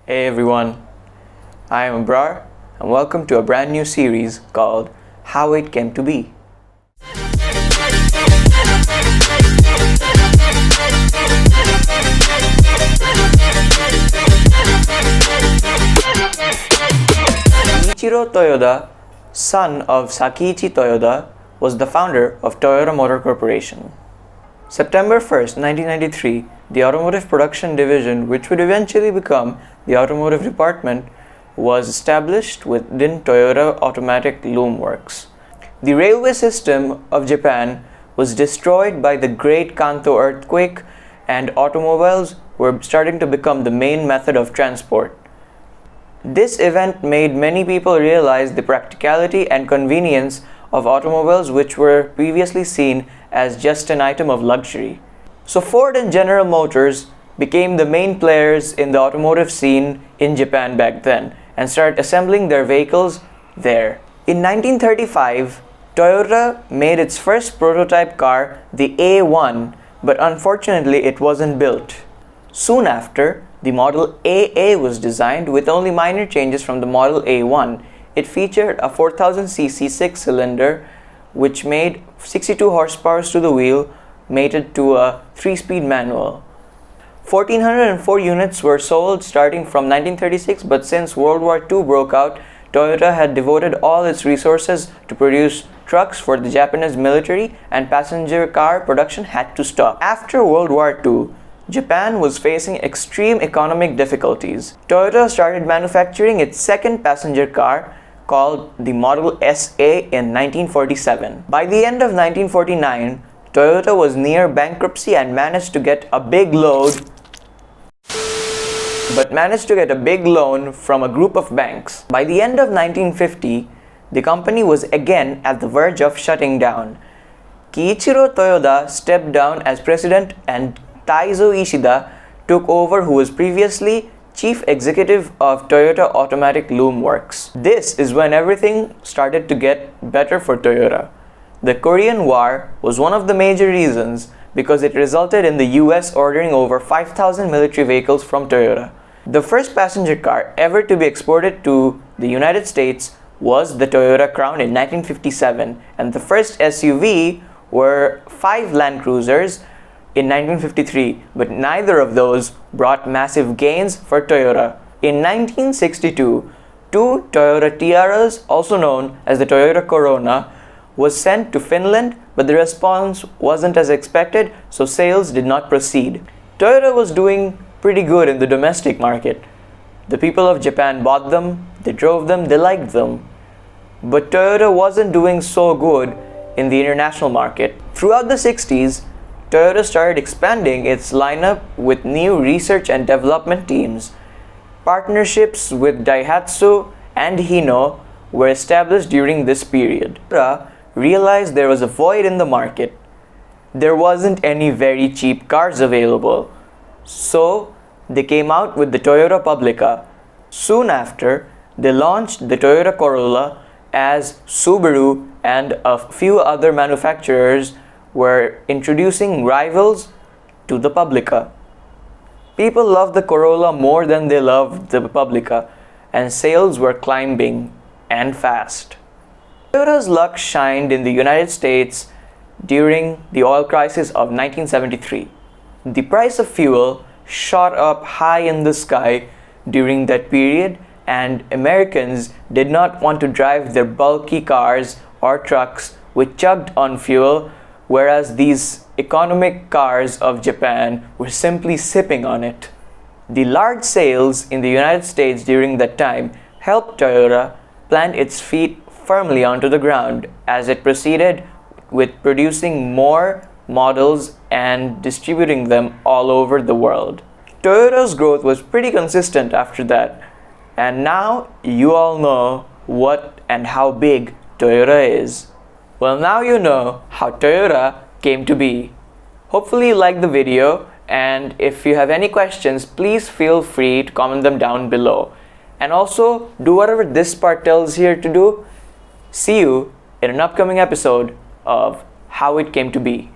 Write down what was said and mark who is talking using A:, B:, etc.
A: Hey everyone, I am Abrar and welcome to a brand new series called How It Came to Be. Kiichiro Toyoda, son of Sakiichi Toyoda, was the founder of Toyota Motor Corporation. September 1st, 1993, the automotive production division, which would eventually become the automotive department, was established within Toyota Automatic Loom Works. The railway system of Japan was destroyed by the Great Kanto earthquake, and automobiles were starting to become the main method of transport. This event made many people realize the practicality and convenience of automobiles, which were previously seen as just an item of luxury. So Ford and General Motors became the main players in the automotive scene in Japan back then and started assembling their vehicles there. In 1935, Toyota made its first prototype car, the A1, but unfortunately it wasn't built. Soon after, the model AA was designed with only minor changes from the model A1. It featured a 4000cc 6-cylinder which made 62 horsepower to the wheel, mated to a 3-speed manual. 1,404 units were sold starting from 1936, but since World War II broke out, Toyota had devoted all its resources to produce trucks for the Japanese military, and passenger car production had to stop. After World War II, Japan was facing extreme economic difficulties. Toyota started manufacturing its second passenger car, called the Model SA, in 1947. By the end of 1949, Toyota was near bankruptcy and managed to get a big loan from a group of banks. By the end of 1950, the company was again at the verge of shutting down. Kiichiro Toyoda stepped down as president and Taizo Ishida took over, who was previously chief executive of Toyota Automatic Loom Works. This is when everything started to get better for Toyota. The Korean War was one of the major reasons, because it resulted in the US ordering over 5,000 military vehicles from Toyota. The first passenger car ever to be exported to the United States was the Toyota Crown in 1957, and the first SUV were 5 Land Cruisers in 1953, but neither of those brought massive gains for Toyota. In 1962, 2 Toyota Tiaras, also known as the Toyota Corona, was sent to Finland, but the response wasn't as expected, so sales did not proceed. Toyota was doing pretty good in the domestic market. The people of Japan bought them, they drove them, they liked them. But Toyota wasn't doing so good in the international market. Throughout the 60s, Toyota started expanding its lineup with new research and development teams. Partnerships with DAIHATSU and Hino were established during this period. Toyota realized there was a void in the market. There wasn't any very cheap cars available. So they came out with the Toyota Publica. Soon after, they launched the Toyota Corolla, as Subaru and a few other manufacturers were introducing rivals to the Publica. People loved the Corolla more than they loved the Publica, and sales were climbing and fast. Toyota's luck shined in the United States during the oil crisis of 1973. The price of fuel shot up high in the sky during that period, and Americans did not want to drive their bulky cars or trucks which chugged on fuel, whereas these economic cars of Japan were simply sipping on it. The large sales in the United States during that time helped Toyota plant its feet firmly onto the ground as it proceeded with producing more models and distributing them all over the world. Toyota's growth was pretty consistent after that, and now you all know what and how big Toyota is. Well, now you know how Toyota came to be. Hopefully you liked the video, and if you have any questions, please feel free to comment them down below. And also, do whatever this part tells you to do. See you in an upcoming episode of How It Came to Be.